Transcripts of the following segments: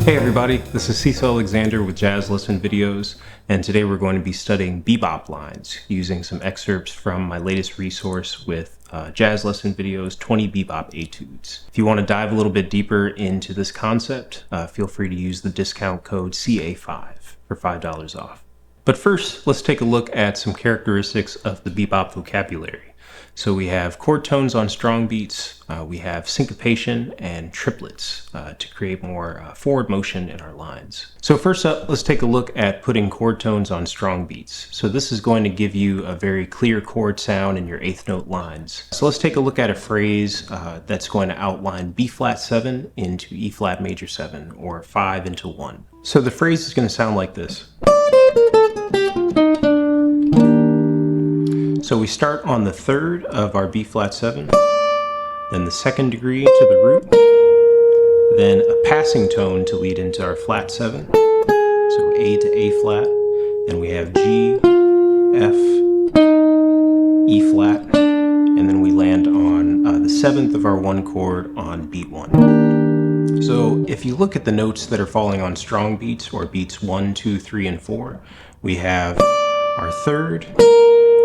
Hey everybody, this is Cecil Alexander with Jazz Lesson Videos, and today we're going to be studying bebop lines using some excerpts from my latest resource with Jazz Lesson Videos 20 Bebop Etudes. If you want to dive a little bit deeper into this concept, feel free to use the discount code CA5 for $5 off. But first, let's take a look at some characteristics of the bebop vocabulary. So we have chord tones on strong beats, we have syncopation and triplets to create more forward motion in our lines. So first up, let's take a look at putting chord tones on strong beats. So this is going to give you a very clear chord sound in your eighth note lines. So let's take a look at a phrase that's going to outline B flat 7 into E flat major 7, or 5 into 1. So the phrase is going to sound like this. So we start on the third of our B flat 7, then the second degree to the root, then a passing tone to lead into our flat 7, so A to A flat, then we have G, F, E flat, and then we land on the seventh of our one chord on beat 1. So if you look at the notes that are falling on strong beats, or beats 1, 2, 3, and 4, we have our third,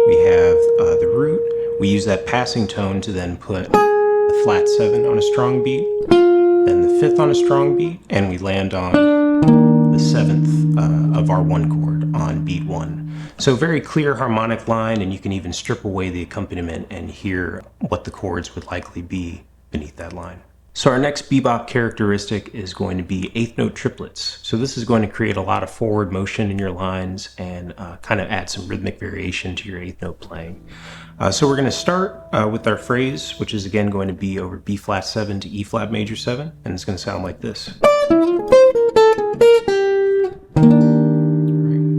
we have the root. We use that passing tone to then put the flat 7 on a strong beat, then the fifth on a strong beat, and we land on the seventh of our one chord on beat 1. So very clear harmonic line, and you can even strip away the accompaniment and hear what the chords would likely be beneath that line. So our next bebop characteristic is going to be eighth note triplets. So this is going to create a lot of forward motion in your lines and kind of add some rhythmic variation to your eighth note playing. So we're going to start with our phrase, which is again going to be over B flat 7 to E flat major 7, and it's going to sound like this.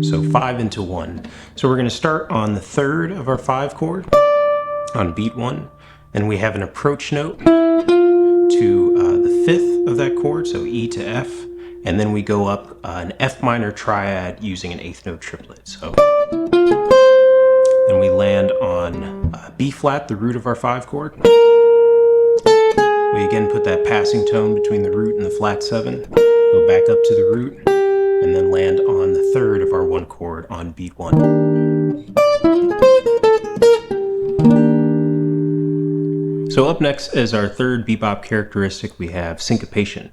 So 5 into 1. So we're going to start on the third of our 5 chord on beat 1, and we have an approach note to the fifth of that chord, so E to F, and then we go up an F minor triad using an eighth note triplet. So then we land on B flat, the root of our 5 chord. We again put that passing tone between the root and the flat 7, go back up to the root, and then land on the third of our 1 chord on beat 1. So up next is our third bebop characteristic. We have syncopation.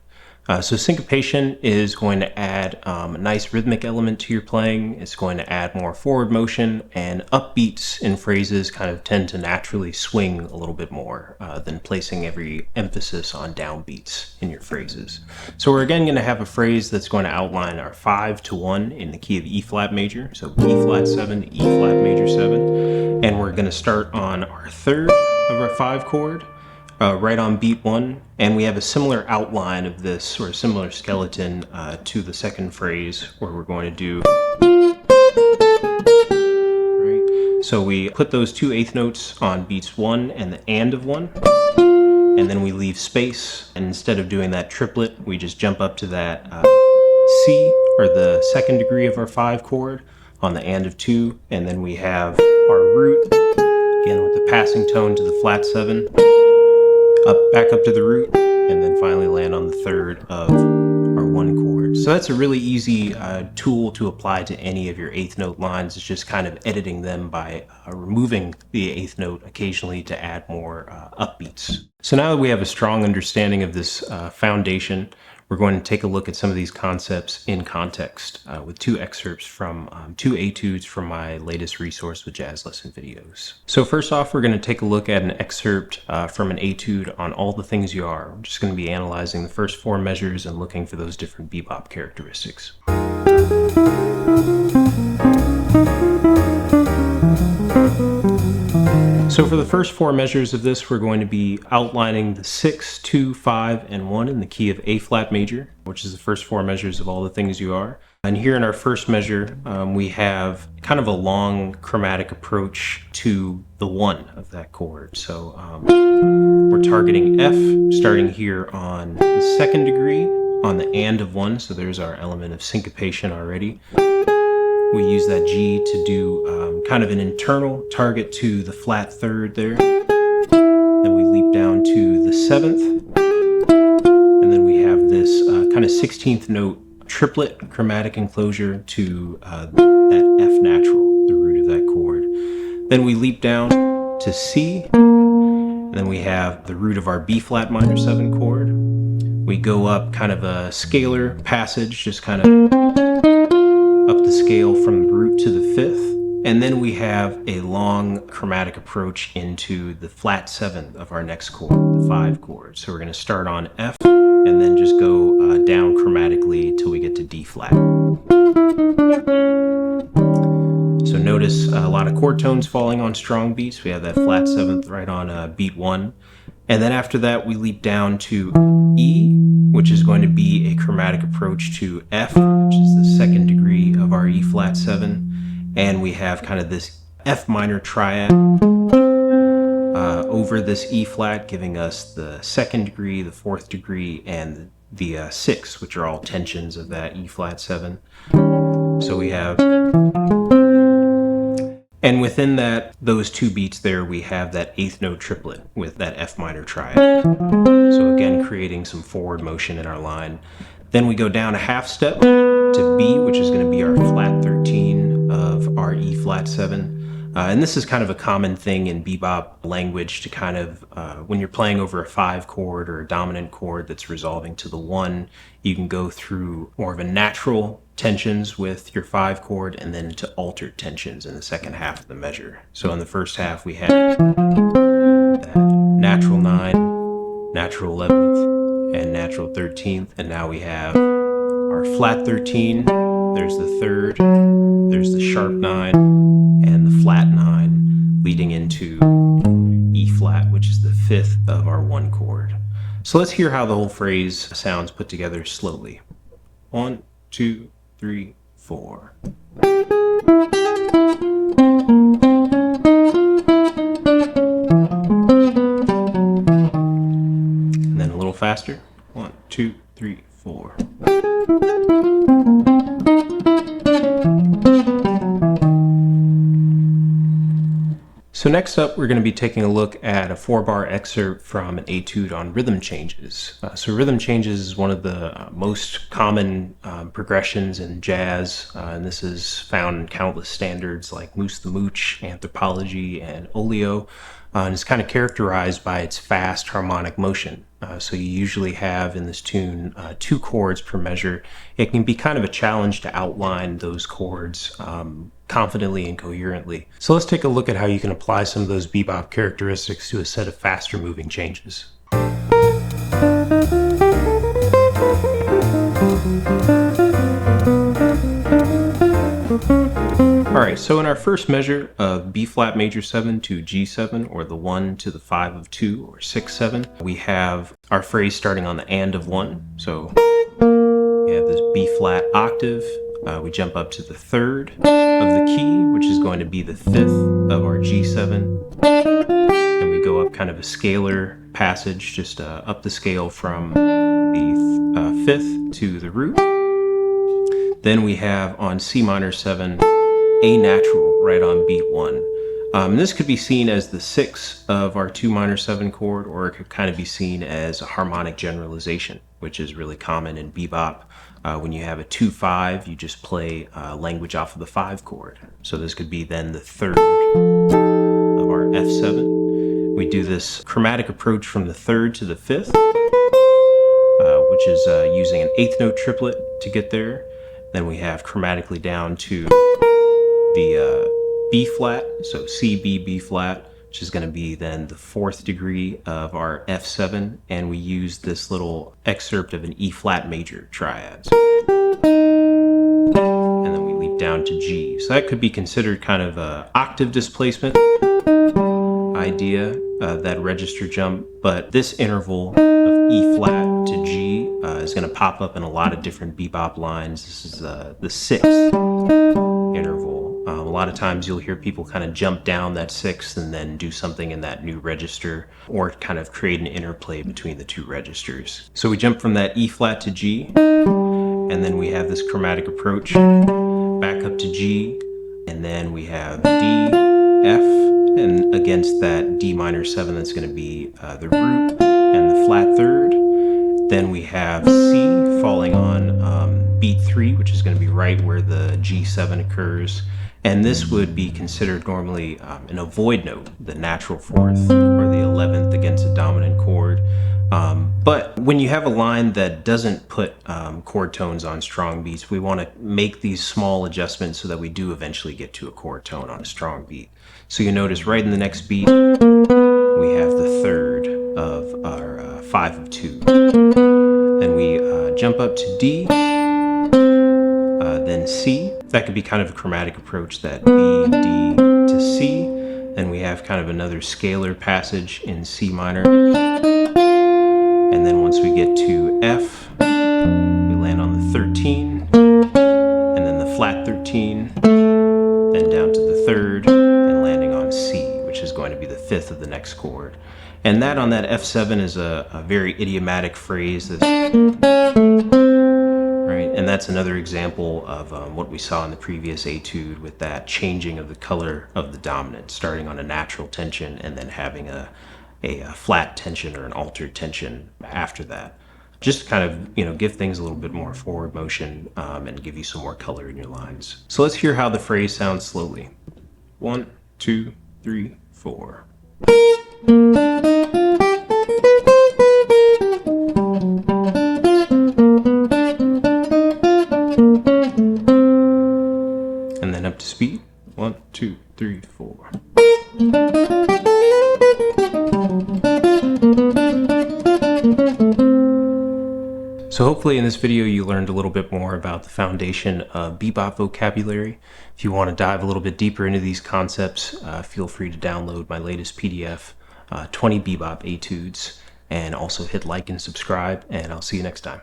So syncopation is going to add a nice rhythmic element to your playing. It's going to add more forward motion, and upbeats in phrases kind of tend to naturally swing a little bit more than placing every emphasis on downbeats in your phrases. So we're again going to have a phrase that's going to outline our 5 to 1 in the key of E flat major. So E flat 7 to E flat major 7. And we're going to start on our third of our 5 chord. Right on beat 1, and we have a similar outline of this, or a similar skeleton to the second phrase, where we're going to do, right? So we put those 2 eighth notes on beats 1 and the and of 1, and then we leave space, and instead of doing that triplet, we just jump up to that C, or the second degree of our 5 chord on the and of 2, and then we have our root, again with the passing tone to the flat 7, back up to the root, and then finally land on the third of our 1 chord. So that's a really easy tool to apply to any of your eighth note lines. It's just kind of editing them by removing the eighth note occasionally to add more upbeats. So now that we have a strong understanding of this foundation, we're going to take a look at some of these concepts in context with 2 excerpts from 2 etudes from my latest resource with Jazz Lesson Videos. So first off, we're going to take a look at an excerpt from an etude on All the Things You Are. We're just going to be analyzing the first 4 measures and looking for those different bebop characteristics. So for the first four measures of this, we're going to be outlining the 6, 2, 5, and 1 in the key of A flat major, which is the first four measures of All the Things You Are. And here in our first measure, we have kind of a long chromatic approach to the 1 of that chord. So we're targeting F, starting here on the second degree, on the and of 1, so there's our element of syncopation already. We use that G to do kind of an internal target to the flat third there. Then we leap down to the 7th, and then we have this kind of 16th note triplet chromatic enclosure to that F natural, the root of that chord. Then we leap down to C, and then we have the root of our B flat minor 7 chord. We go up kind of a scalar passage, just kind of up the scale from the root to the 5th. And then we have a long chromatic approach into the flat 7th of our next chord, the 5 chord. So we're going to start on F and then just go down chromatically till we get to D flat. So notice a lot of chord tones falling on strong beats. We have that flat 7th right on beat 1. And then after that, we leap down to E, which is going to be a chromatic approach to F, which is the second degree of our E flat 7. And we have kind of this F minor triad over this E flat, giving us the second degree, the 4th degree, and the 6, which are all tensions of that E flat 7. So we have, and within those two beats there, we have that 8th note triplet with that F minor triad. So again, creating some forward motion in our line. Then we go down a half step to B, which is going to be our flat 13 of our E flat 7. And this is kind of a common thing in bebop language to kind of, when you're playing over a 5 chord or a dominant chord that's resolving to the 1, you can go through more of a natural tensions with your 5 chord and then to altered tensions in the second half of the measure. So in the first half we had that natural 9, natural 11th, and natural 13th, and now we have our flat 13, there's the 3rd, there's the sharp 9, and the flat 9 leading into E flat, which is the 5th of our 1 chord. So let's hear how the whole phrase sounds put together slowly. 1, 2, 3, 4. And then a little faster. 1, 2, 3, 4. So next up, we're going to be taking a look at a 4-bar excerpt from an etude on rhythm changes. So rhythm changes is one of the most common progressions in jazz, and this is found in countless standards like Moose the Mooch, Anthropology, and Olio, and it's kind of characterized by its fast harmonic motion. So you usually have in this tune 2 chords per measure. It can be kind of a challenge to outline those chords confidently and coherently. So let's take a look at how you can apply some of those bebop characteristics to a set of faster moving changes. Alright, so in our first measure of B flat major 7 to G7, or the 1 to the 5 of 2, or 6/7, we have our phrase starting on the and of 1. So we have this B flat octave. We jump up to the 3rd of the key, which is going to be the 5th of our G7. And we go up kind of a scalar passage, just up the scale from the 5th to the root. Then we have on C minor 7, A natural right on beat 1. This could be seen as the 6th of our 2 minor 7 chord, or it could kind of be seen as a harmonic generalization, which is really common in bebop. When you have a 2-5, you just play language off of the 5 chord. So this could be then the 3rd of our F7. We do this chromatic approach from the 3rd to the 5th, which is using an 8th note triplet to get there. Then we have chromatically down to the B flat, so C, B, B flat, which is going to be then the 4th degree of our F7, and we use this little excerpt of an E flat major triad. And then we leap down to G. So that could be considered kind of an octave displacement. idea, that register jump, but this interval of E flat to G is going to pop up in a lot of different bebop lines. This is the 6th interval. A lot of times you'll hear people kind of jump down that 6th and then do something in that new register, or kind of create an interplay between the two registers. So we jump from that E flat to G, and then we have this chromatic approach back up to G, and then we have D, F, and against that D minor 7, that's going to be the root and the flat 3rd. Then we have C falling on beat 3, which is going to be right where the G7 occurs. And this would be considered normally an avoid note, the natural 4th or the 11th against a dominant chord. But when you have a line that doesn't put chord tones on strong beats, we want to make these small adjustments so that we do eventually get to a chord tone on a strong beat. So you notice right in the next beat, we have the 3rd of our 5 of 2. Then we jump up to D, then C. That could be kind of a chromatic approach, that B, D to C. Then we have kind of another scalar passage in C minor. And then once we get to F, we land on the 13, and then the flat 13, then down to the 3rd, and landing on C, which is going to be the 5th of the next chord. And that on that F7 is a very idiomatic phrase that's right, and that's another example of what we saw in the previous etude with that changing of the color of the dominant, starting on a natural tension and then having a flat tension or an altered tension after that. Just to kind of, give things a little bit more forward motion and give you some more color in your lines. So let's hear how the phrase sounds slowly. 1, 2, 3, 4. And then up to speed. 1, 2, 3, 4. So hopefully in this video you learned a little bit more about the foundation of bebop vocabulary. If you want to dive a little bit deeper into these concepts, feel free to download my latest PDF, 20 bebop etudes, and also hit like and subscribe, and I'll see you next time.